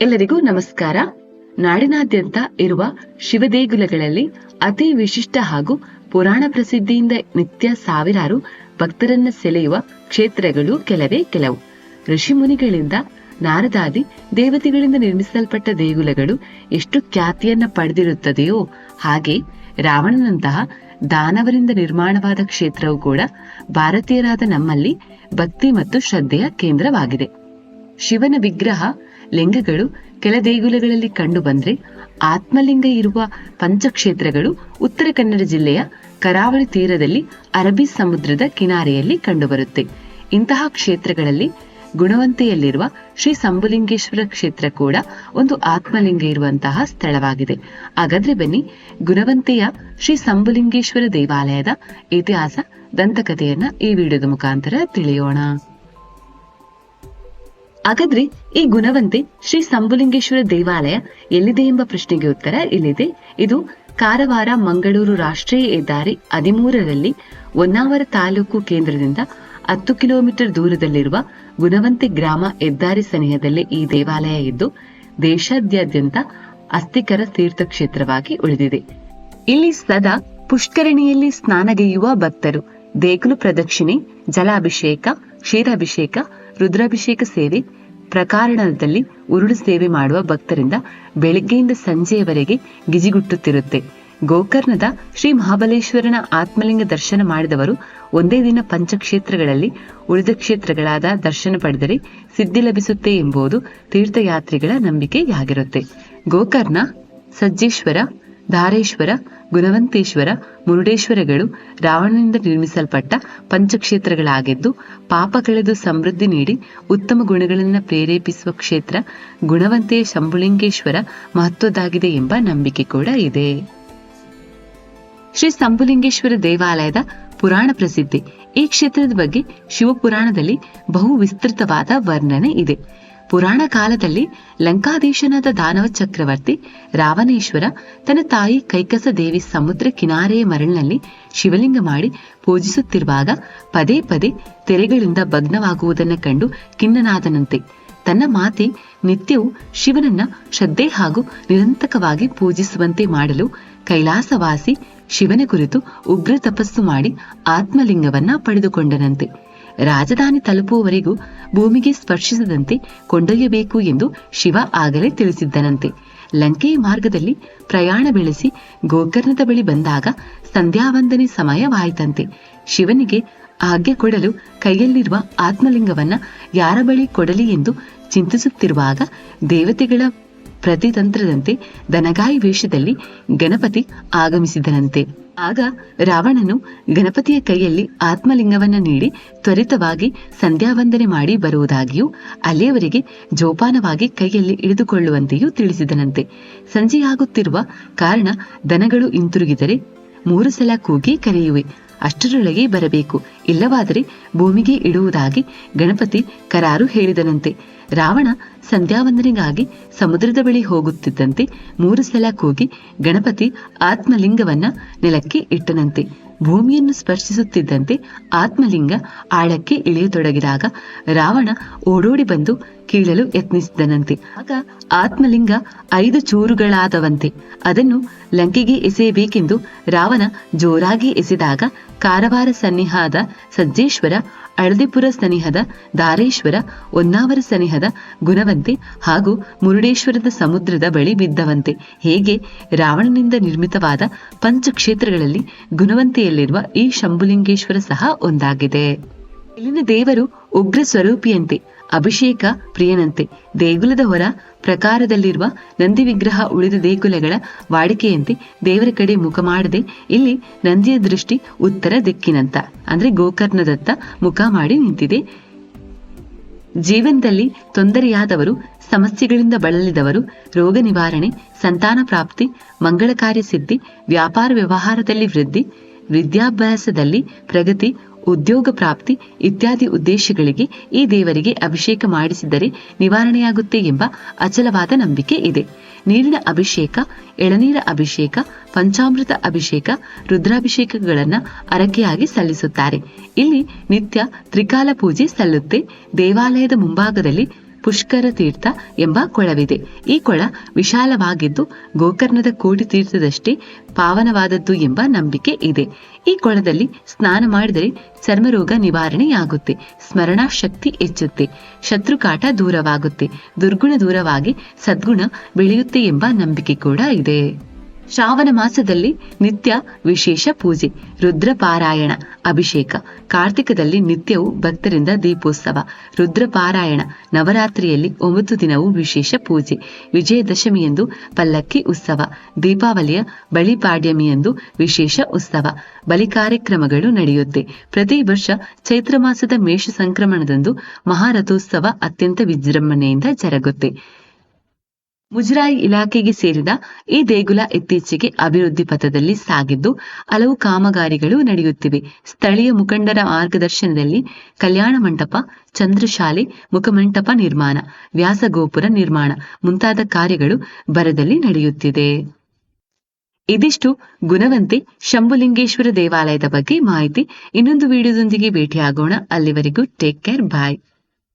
ಎಲ್ಲರಿಗೂ ನಮಸ್ಕಾರ. ನಾಡಿನಾದ್ಯಂತ ಇರುವ ಶಿವದೇಗುಲಗಳಲ್ಲಿ ಅತಿ ವಿಶಿಷ್ಟ ಹಾಗೂ ಪುರಾಣ ಪ್ರಸಿದ್ಧಿಯಿಂದ ನಿತ್ಯ ಸಾವಿರಾರು ಭಕ್ತರನ್ನ ಸೆಳೆಯುವ ಕ್ಷೇತ್ರಗಳು ಕೆಲವೇ ಕೆಲವು. ಋಷಿಮುನಿಗಳಿಂದ ನಾರದಾದಿ ದೇವತೆಗಳಿಂದ ನಿರ್ಮಿಸಲ್ಪಟ್ಟ ದೇಗುಲಗಳು ಎಷ್ಟು ಖ್ಯಾತಿಯನ್ನ ಪಡೆದಿರುತ್ತದೆಯೋ ಹಾಗೆ ರಾವಣನಂತಹ ದಾನವರಿಂದ ನಿರ್ಮಾಣವಾದ ಕ್ಷೇತ್ರವು ಕೂಡ ಭಾರತೀಯರಾದ ನಮ್ಮಲ್ಲಿ ಭಕ್ತಿ ಮತ್ತು ಶ್ರದ್ಧೆಯ ಕೇಂದ್ರವಾಗಿದೆ. ಶಿವನ ವಿಗ್ರಹ ಲಿಂಗಗಳು ಕೆಲ ದೇಗುಲಗಳಲ್ಲಿ ಕಂಡು ಬಂದ್ರೆ ಆತ್ಮಲಿಂಗ ಇರುವ ಪಂಚಕ್ಷೇತ್ರಗಳು ಉತ್ತರ ಕನ್ನಡ ಜಿಲ್ಲೆಯ ಕರಾವಳಿ ತೀರದಲ್ಲಿ ಅರಬ್ಬಿ ಸಮುದ್ರದ ಕಿನಾರೆಯಲ್ಲಿ ಕಂಡುಬರುತ್ತೆ. ಇಂತಹ ಕ್ಷೇತ್ರಗಳಲ್ಲಿ ಗುಣವಂತೆಯಲ್ಲಿರುವ ಶ್ರೀ ಸಂಬುಲಿಂಗೇಶ್ವರ ಕ್ಷೇತ್ರ ಕೂಡ ಒಂದು ಆತ್ಮಲಿಂಗ ಇರುವಂತಹ ಸ್ಥಳವಾಗಿದೆ. ಹಾಗಾದ್ರೆ ಬನ್ನಿ, ಗುಣವಂತೆಯ ಶ್ರೀ ಸಂಬುಲಿಂಗೇಶ್ವರ ದೇವಾಲಯದ ಇತಿಹಾಸ ದಂತಕಥೆಯನ್ನ ಈ ವಿಡಿಯೋದ ಮುಖಾಂತರ ತಿಳಿಯೋಣ. ಹಾಗಾದ್ರೆ ಈ ಗುಣವಂತೆ ಶ್ರೀ ಸಂಬುಲಿಂಗೇಶ್ವರ ದೇವಾಲಯ ಎಲ್ಲಿದೆ ಎಂಬ ಪ್ರಶ್ನೆಗೆ ಉತ್ತರ ಇಲ್ಲಿದೆ. ಇದು ಕಾರವಾರ ಮಂಗಳೂರು ರಾಷ್ಟ್ರೀಯ ಹೆದ್ದಾರಿ 13ರಲ್ಲಿ ಹೊನ್ನಾವರ ತಾಲೂಕು ಕೇಂದ್ರದಿಂದ 10 ಕಿಲೋಮೀಟರ್ ದೂರದಲ್ಲಿರುವ ಗುಣವಂತೆ ಗ್ರಾಮ ಹೆದ್ದಾರಿ ಸನಿಹದಲ್ಲಿ ಈ ದೇವಾಲಯ ಇದ್ದು ದೇಶಾದ್ಯಂತ ಅಸ್ಥಿಕರ ತೀರ್ಥಕ್ಷೇತ್ರವಾಗಿ ಉಳಿದಿದೆ. ಇಲ್ಲಿ ಸದಾ ಪುಷ್ಕರಣಿಯಲ್ಲಿ ಸ್ನಾನಗೈಯುವ ಭಕ್ತರು ದೇಗುಲ ಪ್ರದಕ್ಷಿಣೆ, ಜಲಾಭಿಷೇಕ, ಕ್ಷೀರಾಭಿಷೇಕ, ರುದ್ರಾಭಿಷೇಕ ಸೇವೆ, ಪ್ರಕಾರಣದಲ್ಲಿ ಉರುಳು ಸೇವೆ ಮಾಡುವ ಭಕ್ತರಿಂದ ಬೆಳಗ್ಗೆಯಿಂದ ಸಂಜೆಯವರೆಗೆ ಗಿಜಿಗುಟ್ಟುತ್ತಿರುತ್ತೆ. ಗೋಕರ್ಣದ ಶ್ರೀ ಮಹಾಬಲೇಶ್ವರನ ಆತ್ಮಲಿಂಗ ದರ್ಶನ ಮಾಡಿದವರು ಒಂದೇ ದಿನ ಪಂಚಕ್ಷೇತ್ರಗಳಲ್ಲಿ ಉಳಿದ ಕ್ಷೇತ್ರಗಳಾದ ದರ್ಶನ ಪಡೆದರೆ ಸಿದ್ಧಿ ಲಭಿಸುತ್ತೆ ಎಂಬುದು ತೀರ್ಥಯಾತ್ರಿಗಳ ನಂಬಿಕೆಯಾಗಿರುತ್ತೆ. ಗೋಕರ್ಣ, ಸಜ್ಜೇಶ್ವರ, ಧಾರೇಶ್ವರ, ಗುಣವಂತೇಶ್ವರ, ಮುರುಡೇಶ್ವರಗಳು ರಾವಣನಿಂದ ನಿರ್ಮಿಸಲ್ಪಟ್ಟ ಪಂಚಕ್ಷೇತ್ರಗಳಾಗಿದ್ದು ಪಾಪ ಕಳೆದು ಸಮೃದ್ಧಿ ನೀಡಿ ಉತ್ತಮ ಗುಣಗಳನ್ನು ಪ್ರೇರೇಪಿಸುವ ಕ್ಷೇತ್ರ ಗುಣವಂತೆಯ ಶಂಭುಲಿಂಗೇಶ್ವರ ಮಹತ್ವದ್ದಾಗಿದೆ ಎಂಬ ನಂಬಿಕೆ ಕೂಡ ಇದೆ. ಶ್ರೀ ಸಂಬುಲಿಂಗೇಶ್ವರ ದೇವಾಲಯದ ಪುರಾಣ ಪ್ರಸಿದ್ಧಿ. ಈ ಕ್ಷೇತ್ರದ ಬಗ್ಗೆ ಶಿವಪುರಾಣದಲ್ಲಿ ಬಹು ವಿಸ್ತೃತವಾದ ವರ್ಣನೆ ಇದೆ. ಪುರಾಣ ಕಾಲದಲ್ಲಿ ಲಂಕಾಧೀಶನಾದ ದಾನವ ಚಕ್ರವರ್ತಿ ರಾವಣೇಶ್ವರ ತನ್ನ ತಾಯಿ ಕೈಕಸ ದೇವಿ ಸಮುದ್ರ ಕಿನಾರೆಯ ಮರಳಿನಲ್ಲಿ ಶಿವಲಿಂಗ ಮಾಡಿ ಪೂಜಿಸುತ್ತಿರುವಾಗ ಪದೇ ಪದೇ ತೆರೆಗಳಿಂದ ಭಗ್ನವಾಗುವುದನ್ನು ಕಂಡು ಖಿನ್ನನಾದನಂತೆ. ತನ್ನ ಮಾತೆ ನಿತ್ಯವೂ ಶಿವನನ್ನ ಶ್ರದ್ಧೆ ಹಾಗೂ ನಿರಂತಕವಾಗಿ ಪೂಜಿಸುವಂತೆ ಮಾಡಲು ಕೈಲಾಸವಾಸಿ ಶಿವನ ಕುರಿತು ಉಗ್ರ ತಪಸ್ಸು ಮಾಡಿ ಆತ್ಮಲಿಂಗವನ್ನ ಪಡೆದುಕೊಂಡನಂತೆ. ರಾಜಧಾನಿ ತಲುಪುವವರೆಗೂ ಭೂಮಿಗೆ ಸ್ಪರ್ಶಿಸದಂತೆ ಕೊಂಡೊಯ್ಯಬೇಕು ಎಂದು ಶಿವ ಆಗಲೇ ತಿಳಿಸಿದ್ದನಂತೆ. ಲಂಕೆಯ ಮಾರ್ಗದಲ್ಲಿ ಪ್ರಯಾಣ ಬೆಳೆಸಿ ಗೋಕರ್ಣದ ಬಳಿ ಬಂದಾಗ ಸಂಧ್ಯಾವಂದನೆ ಸಮಯವಾಯಿತಂತೆ. ಶಿವನಿಗೆ ಆಜ್ಞೆ ಕೊಡಲು ಕೈಯಲ್ಲಿರುವ ಆತ್ಮಲಿಂಗವನ್ನ ಯಾರ ಬಳಿ ಕೊಡಲಿ ಎಂದು ಚಿಂತಿಸುತ್ತಿರುವಾಗ ದೇವತೆಗಳ ಪ್ರತಿತಂತ್ರದಂತೆ ದನಗಾಯಿ ವೇಷದಲ್ಲಿ ಗಣಪತಿ ಆಗಮಿಸಿದನಂತೆ. ಆಗ ರಾವಣನು ಗಣಪತಿಯ ಕೈಯಲ್ಲಿ ಆತ್ಮಲಿಂಗವನ್ನ ನೀಡಿ ತ್ವರಿತವಾಗಿ ಸಂಧ್ಯಾವಂದನೆ ಮಾಡಿ ಬರುವುದಾಗಿಯೂ ಅಲ್ಲಿಯವರೆಗೆ ಜೋಪಾನವಾಗಿ ಕೈಯಲ್ಲಿ ಹಿಡಿದುಕೊಳ್ಳುವಂತೆಯೂ ತಿಳಿಸಿದನಂತೆ. ಸಂಜೆಯಾಗುತ್ತಿರುವ ಕಾರಣ ದನಗಳು ಹಿಂತಿರುಗಿದರೆ 3 ಸಲ ಕೂಗಿ ಕರೆಯುವೆ, ಅಷ್ಟರೊಳಗೆ ಬರಬೇಕು, ಇಲ್ಲವಾದರೆ ಭೂಮಿಗೆ ಇಡುವುದಾಗಿ ಗಣಪತಿ ಕರಾರು ಹೇಳಿದನಂತೆ. ರಾವಣ ಸಂಧ್ಯಾವಂದನೆಗಾಗಿ ಸಮುದ್ರದ ಬಳಿ ಹೋಗುತ್ತಿದ್ದಂತೆ 3 ಸಲ ಕೂಗಿ ಗಣಪತಿ ಆತ್ಮಲಿಂಗವನ್ನ ನೆಲಕ್ಕೆ ಇಟ್ಟನಂತೆ. ಭೂಮಿಯನ್ನು ಸ್ಪರ್ಶಿಸುತ್ತಿದ್ದಂತೆ ಆತ್ಮಲಿಂಗ ಆಳಕ್ಕೆ ಇಳಿಯತೊಡಗಿದಾಗ ರಾವಣ ಓಡೋಡಿ ಬಂದು ಕೀಳಲು ಯತ್ನಿಸಿದನಂತೆ. ಆಗ ಆತ್ಮಲಿಂಗ 5 ಚೂರುಗಳಾದವಂತೆ. ಅದನ್ನು ಲಂಕೆಗೆ ಎಸೆಯಬೇಕೆಂದು ರಾವಣ ಜೋರಾಗಿ ಎಸೆದಾಗ ಕಾರವಾರ ಸನ್ನಿಹದ ಸಜ್ಜೇಶ್ವರ, ಹಳದಿಪುರ ಸನಿಹದ ಧಾರೇಶ್ವರ, ಹೊನ್ನಾವರ ಸನಿಹದ ಗುಣವಂತೆ ಹಾಗೂ ಮುರುಡೇಶ್ವರದ ಸಮುದ್ರದ ಬಳಿ ಬಿದ್ದವಂತೆ. ಹೇಗೆ ರಾವಣನಿಂದ ನಿರ್ಮಿತವಾದ ಪಂಚಕ್ಷೇತ್ರಗಳಲ್ಲಿ ಗುಣವಂತೆಯಲ್ಲಿರುವ ಈ ಶಂಭುಲಿಂಗೇಶ್ವರ ಸಹ ಒಂದಾಗಿದೆ. ಇಲ್ಲಿನ ದೇವರು ಉಗ್ರ ಸ್ವರೂಪಿಯಂತೆ, ಅಭಿಷೇಕ ಪ್ರಿಯನಂತೆ. ದೇಗುಲದ ಹೊರ ಪ್ರಕಾರದಲ್ಲಿರುವ ನಂದಿ ವಿಗ್ರಹ ಉಳಿದ ದೇಗುಲಗಳ ವಾಡಿಕೆಯಂತೆ ದೇವರ ಕಡೆ ಮುಖ ಮಾಡದೆ ಇಲ್ಲಿ ನಂದಿಯ ದೃಷ್ಟಿ ಉತ್ತರ ದಿಕ್ಕಿನಂತ ಅಂದ್ರೆ ಗೋಕರ್ಣದತ್ತ ಮುಖ ಮಾಡಿ ನಿಂತಿದೆ. ಜೀವನದಲ್ಲಿ ತೊಂದರೆಯಾದವರು, ಸಮಸ್ಯೆಗಳಿಂದ ಬಳಲಿದವರು ರೋಗ ನಿವಾರಣೆ, ಸಂತಾನ ಪ್ರಾಪ್ತಿ, ಮಂಗಳ ಕಾರ್ಯ ಸಿದ್ಧಿ, ವ್ಯಾಪಾರ ವ್ಯವಹಾರದಲ್ಲಿ ವೃದ್ಧಿ, ವಿದ್ಯಾಭ್ಯಾಸದಲ್ಲಿ ಪ್ರಗತಿ, ಉದ್ಯೋಗ ಪ್ರಾಪ್ತಿ ಇತ್ಯಾದಿ ಉದ್ದೇಶಗಳಿಗೆ ಈ ದೇವರಿಗೆ ಅಭಿಷೇಕ ಮಾಡಿಸಿದರೆ ನಿವಾರಣೆಯಾಗುತ್ತೆ ಎಂಬ ಅಚಲವಾದ ನಂಬಿಕೆ ಇದೆ. ನೀರಿನ ಅಭಿಷೇಕ, ಎಳನೀರ ಅಭಿಷೇಕ, ಪಂಚಾಮೃತ ಅಭಿಷೇಕ, ರುದ್ರಾಭಿಷೇಕಗಳನ್ನ ಹರಕೆಯಾಗಿ ಸಲ್ಲಿಸುತ್ತಾರೆ. ಇಲ್ಲಿ ನಿತ್ಯ ತ್ರಿಕಾಲ ಪೂಜೆ ಸಲ್ಲುತ್ತೆ. ದೇವಾಲಯದ ಮುಂಭಾಗದಲ್ಲಿ ಪುಷ್ಕರ ತೀರ್ಥ ಎಂಬ ಕೊಳವಿದೆ. ಈ ಕೊಳ ವಿಶಾಲವಾಗಿದ್ದು ಗೋಕರ್ಣದ ಕೋಟಿ ತೀರ್ಥದಷ್ಟೇ ಪಾವನವಾದದ್ದು ಎಂಬ ನಂಬಿಕೆ ಇದೆ. ಈ ಕೊಳದಲ್ಲಿ ಸ್ನಾನ ಮಾಡಿದರೆ ಚರ್ಮರೋಗ ನಿವಾರಣೆಯಾಗುತ್ತೆ, ಸ್ಮರಣಾ ಶಕ್ತಿ ಹೆಚ್ಚುತ್ತೆ, ಶತ್ರುಕಾಟ ದೂರವಾಗುತ್ತೆ, ದುರ್ಗುಣ ದೂರವಾಗಿ ಸದ್ಗುಣ ಬೆಳೆಯುತ್ತೆ ಎಂಬ ನಂಬಿಕೆ ಕೂಡ ಇದೆ. ಶ್ರಾವಣ ಮಾಸದಲ್ಲಿ ನಿತ್ಯ ವಿಶೇಷ ಪೂಜೆ, ರುದ್ರ ಪಾರಾಯಣ, ಅಭಿಷೇಕ. ಕಾರ್ತಿಕದಲ್ಲಿ ನಿತ್ಯವೂ ಭಕ್ತರಿಂದ ದೀಪೋತ್ಸವ, ರುದ್ರ ಪಾರಾಯಣ. ನವರಾತ್ರಿಯಲ್ಲಿ 9 ದಿನವೂ ವಿಶೇಷ ಪೂಜೆ. ವಿಜಯದಶಮಿಯಂದು ಪಲ್ಲಕ್ಕಿ ಉತ್ಸವ, ದೀಪಾವಳಿಯ ಬಳಿಪಾಡ್ಯಮಿಯಂದು ವಿಶೇಷ ಉತ್ಸವ, ಬಲಿ ಕಾರ್ಯಕ್ರಮಗಳು ನಡೆಯುತ್ತೆ. ಪ್ರತಿ ವರ್ಷ ಚೈತ್ರ ಮಾಸದ ಮೇಷ ಸಂಕ್ರಮಣದಂದು ಮಹಾರಥೋತ್ಸವ ಅತ್ಯಂತ ವಿಜೃಂಭಣೆಯಿಂದ ಜರುಗುತ್ತೆ. ಮುಜರಾಯಿ ಇಲಾಖೆಗೆ ಸೇರಿದ ಈ ದೇಗುಲ ಇತ್ತೀಚೆಗೆ ಅಭಿವೃದ್ಧಿ ಪಥದಲ್ಲಿ ಸಾಗಿದ್ದು ಹಲವು ಕಾಮಗಾರಿಗಳು ನಡೆಯುತ್ತಿವೆ. ಸ್ಥಳೀಯ ಮುಖಂಡರ ಮಾರ್ಗದರ್ಶನದಲ್ಲಿ ಕಲ್ಯಾಣ ಮಂಟಪ, ಚಂದ್ರಶಾಲೆ, ಮುಖಮಂಟಪ ನಿರ್ಮಾಣ, ವ್ಯಾಸಗೋಪುರ ನಿರ್ಮಾಣ ಮುಂತಾದ ಕಾರ್ಯಗಳು ಭರದಲ್ಲಿ ನಡೆಯುತ್ತಿದೆ. ಇದಿಷ್ಟು ಗುಣವಂತೆ ಶಂಭುಲಿಂಗೇಶ್ವರ ದೇವಾಲಯದ ಬಗ್ಗೆ ಮಾಹಿತಿ. ಇನ್ನೊಂದು ವಿಡಿಯೋದೊಂದಿಗೆ ಭೇಟಿಯಾಗೋಣ. ಅಲ್ಲಿವರೆಗೂ ಟೇಕ್ ಕೇರ್, ಬಾಯ್.